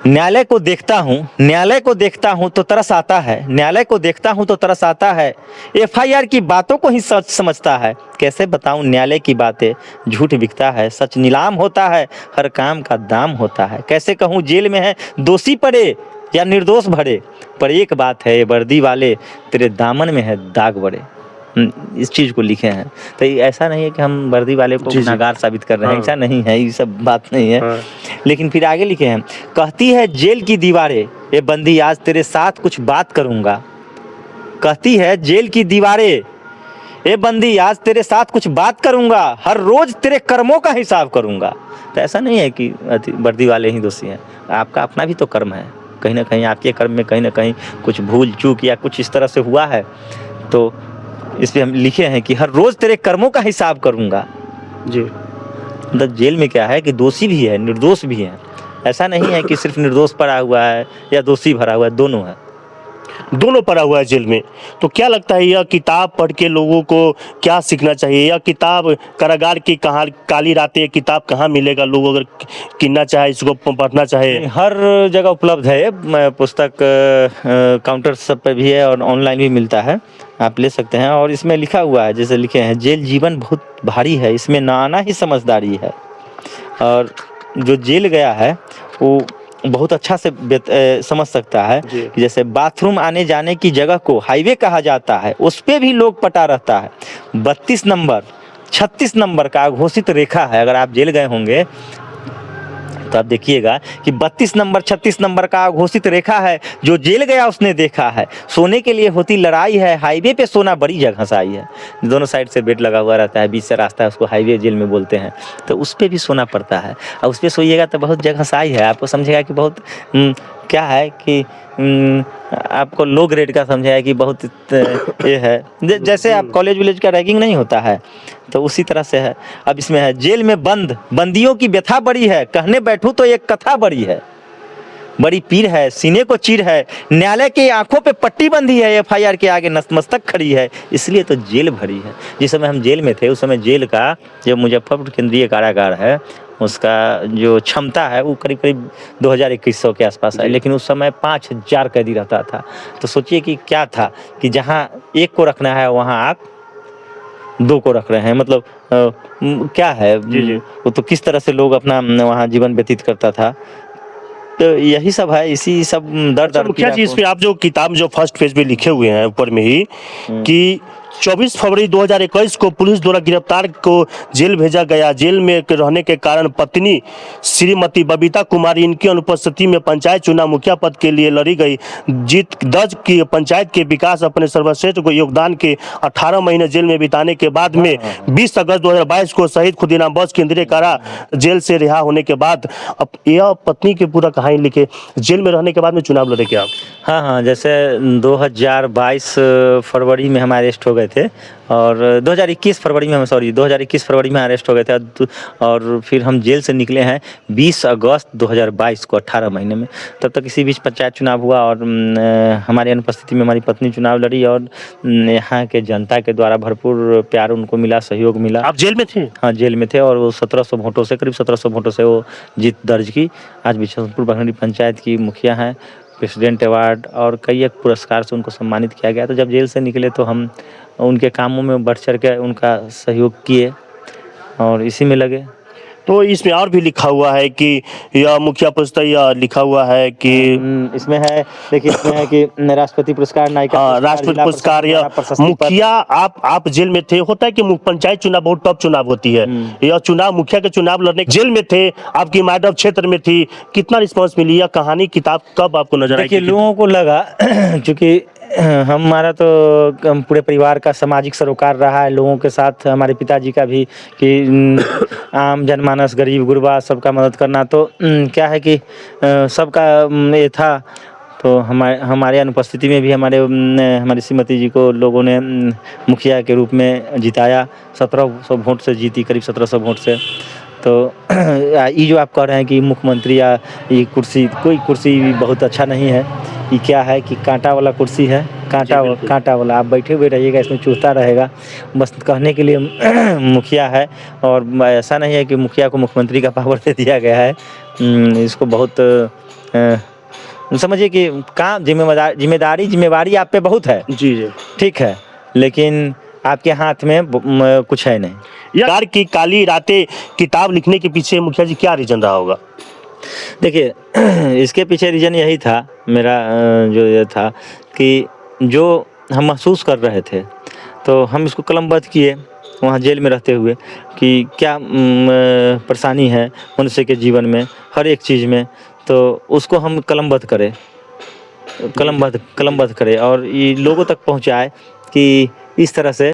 न्यायालय को देखता हूँ, न्यायालय को देखता हूँ तो तरस आता है, न्यायालय को देखता हूँ तो तरस आता है। एफआईआर की बातों को ही सच समझता है। कैसे बताऊँ न्यायालय की बातें, झूठ बिकता है, सच नीलाम होता है, हर काम का दाम होता है। कैसे कहूँ जेल में है दोषी पड़े या निर्दोष भरे, पर एक बात है ये वर्दी वाले, तेरे दामन में है दाग बड़े। इस चीज़ को लिखे हैं। तो ये ऐसा नहीं है कि हम वर्दी वाले को गुनहगार साबित कर रहे हैं, ऐसा नहीं है, ये सब बात नहीं है। लेकिन फिर आगे लिखे हैं, कहती है जेल की दीवारें, ये बंदी आज तेरे साथ कुछ बात करूँगा। कहती है जेल की दीवारें, ये बंदी आज तेरे साथ कुछ बात करूँगा, हर रोज़ तेरे कर्मों का हिसाब करूँगा। तो ऐसा नहीं है कि वर्दी वाले ही दोषी हैं, आपका अपना भी तो कर्म है। कहीं ना कहीं आपके कर्म में कहीं ना कहीं कुछ भूल चूक या कुछ इस तरह से हुआ है, तो इस पे हम लिखे हैं कि हर रोज़ तेरे कर्मों का हिसाब करूँगा जी। मतलब जेल में क्या है कि दोषी भी है, निर्दोष भी है। ऐसा नहीं है कि सिर्फ निर्दोष पड़ा हुआ है या दोषी भरा हुआ है, दोनों है, दोनों पड़ा हुआ है जेल में। तो क्या लगता है यह किताब पढ़ के लोगों को क्या सीखना चाहिए? यह किताब कारागार की कहाँ काली रातें किताब कहाँ मिलेगा? लोग अगर किनना चाहे, इसको पढ़ना चाहे, हर जगह उपलब्ध है। पुस्तक काउंटर सब पे भी है और ऑनलाइन भी मिलता है, आप ले सकते हैं। और इसमें लिखा हुआ है, जैसे लिखे हैं, जेल जीवन बहुत भारी है, इसमें ना आना ही समझदारी है। और जो जेल गया है वो बहुत अच्छा से समझ सकता है कि जैसे बाथरूम आने जाने की जगह को हाईवे कहा जाता है, उस पे भी लोग पटा रहता है। 32 नंबर 36 नंबर का घोषित रेखा है। अगर आप जेल गए होंगे तो आप देखिएगा कि 32 नंबर 36 नंबर का घोषित रेखा है। जो जेल गया उसने देखा है, सोने के लिए होती लड़ाई है, हाईवे पे सोना बड़ी जगह से आई है। दोनों साइड से बेड लगा हुआ रहता है, बीच से रास्ता है, उसको हाईवे जेल में बोलते हैं। तो उस पर भी सोना पड़ता है, और उस पर सोइएगा तो बहुत जगह से आई है। आपको समझेगा कि बहुत क्या है कि आपको लो ग्रेड का समझेगा कि बहुत ये है। जैसे आप कॉलेज विलेज का रैगिंग नहीं होता है, तो उसी तरह से है। अब इसमें है, जेल में बंद बंदियों की व्यथा बड़ी है, कहने बैठूं तो एक कथा बड़ी है। बड़ी पीर है, सीने को चीर है, न्यायालय की आंखों पे पट्टी बंधी है, एफआईआर के आगे नतमस्तक खड़ी है, इसलिए तो जेल भरी है। जिस समय हम जेल में थे, उस समय जेल का जो मुजफ्फरपुर केंद्रीय कारागार है, उसका जो क्षमता है वो करीब करीब 2100 के आसपास है, लेकिन उस समय 5000 कैदी रहता था। तो सोचिए कि क्या था कि जहाँ एक को रखना है वहाँ आप 2 को रख रहे हैं। मतलब क्या है वो, तो किस तरह से लोग अपना वहाँ जीवन व्यतीत करता था। तो यही सब है, इसी सब दर्द। मुखिया जी, इस पे आप जो किताब जो फर्स्ट पेज पे लिखे हुए हैं ऊपर में ही कि 24 फरवरी 2021 को पुलिस द्वारा गिरफ्तार को जेल भेजा गया। जेल में रहने के कारण पत्नी श्रीमती बबीता कुमारी इनकी अनुपस्थिति में पंचायत चुनाव मुखिया पद के लिए लड़ी गई। जीत दर्ज की पंचायत के विकास अपने सर्वश्रेष्ठ को योगदान के 18 महीने जेल में बिताने के बाद में 20 अगस्त 2022 को शहीद खुदीराम बोस केंद्रीय कारा जेल से रिहा होने के बाद अब यह पत्नी की पूरा कहानी लिखे, जेल में रहने के बाद में चुनाव लड़े क्या आप? हाँ, जैसे 2022 फरवरी में हम अरेस्ट हो गए थे, और 2021 फरवरी में 2021 फरवरी में अरेस्ट हो गए थे, और फिर हम जेल से निकले हैं 20 अगस्त 2022 को, 18 महीने में। तब तक इसी बीच पंचायत चुनाव हुआ, और हमारी अनुपस्थिति में हमारी पत्नी चुनाव लड़ी, और यहाँ के जनता के द्वारा भरपूर प्यार उनको मिला, सहयोग मिला। आप जेल में थे? हाँ, जेल में थे, और वो 1700 वोटों से, करीब 1700 वोटों से वो जीत दर्ज की। आज बिशनपुर बघनडी पंचायत की मुखिया हैं, प्रेसिडेंट अवार्ड और कई एक पुरस्कार से उनको सम्मानित किया गया। तो जब जेल से निकले तो हम उनके कामों में बढ़ चढ़ के उनका सहयोग किए और इसी में लगे। तो इसमें और भी लिखा हुआ है कि यह मुखिया पुरस्कार, यह लिखा हुआ है कि इसमें है, देखिए इसमें है कि राष्ट्रपति पुरस्कार, नायिका राष्ट्रपति पुरस्कार, या मुखिया आप जेल में थे। होता है कि पंचायत चुनाव बहुत टफ चुनाव होती है, यह चुनाव मुखिया के चुनाव लड़ने जेल में थे, आपकी मैडम क्षेत्र में थी, कितना रिस्पांस मिली? यह कहानी किताब कब आपको नजर आई? देखिए लोगों को लगा क्योंकि हमारा तो पूरे परिवार का सामाजिक सरोकार रहा है लोगों के साथ, हमारे पिताजी का भी, कि आम जनमानस, गरीब गुरबा सबका मदद करना। तो क्या है कि सबका ये था। तो हमारे अनुपस्थिति में भी हमारी श्रीमती जी को लोगों ने मुखिया के रूप में जिताया। 1700 वोट से जीती, करीब 1700 वोट से। तो ये जो आप कह रहे हैं कि मुख्यमंत्री या ये कुर्सी, कोई कुर्सी बहुत अच्छा नहीं है। ये क्या है कि कांटा वाला कुर्सी है, कांटा वाला। आप बैठे हुए रहिएगा, इसमें चूसता रहेगा। बस कहने के लिए मुखिया है, और ऐसा नहीं है कि मुखिया को मुख्यमंत्री का पावर दे दिया गया है। इसको बहुत समझिए कि काम जिम्मेवारी आप पे बहुत है, जी जी। ठीक है, लेकिन आपके हाथ में कुछ है नहीं। यार की काली रातें किताब लिखने के पीछे मुखिया जी क्या रीजन रहा होगा? देखिए इसके पीछे रीज़न यही था मेरा, जो ये था कि जो हम महसूस कर रहे थे तो हम इसको कलमबद्ध किए वहाँ जेल में रहते हुए कि क्या परेशानी है मनुष्य के जीवन में हर एक चीज़ में, तो उसको हम कलमबद्ध करें और ये लोगों तक पहुँचाए कि इस तरह से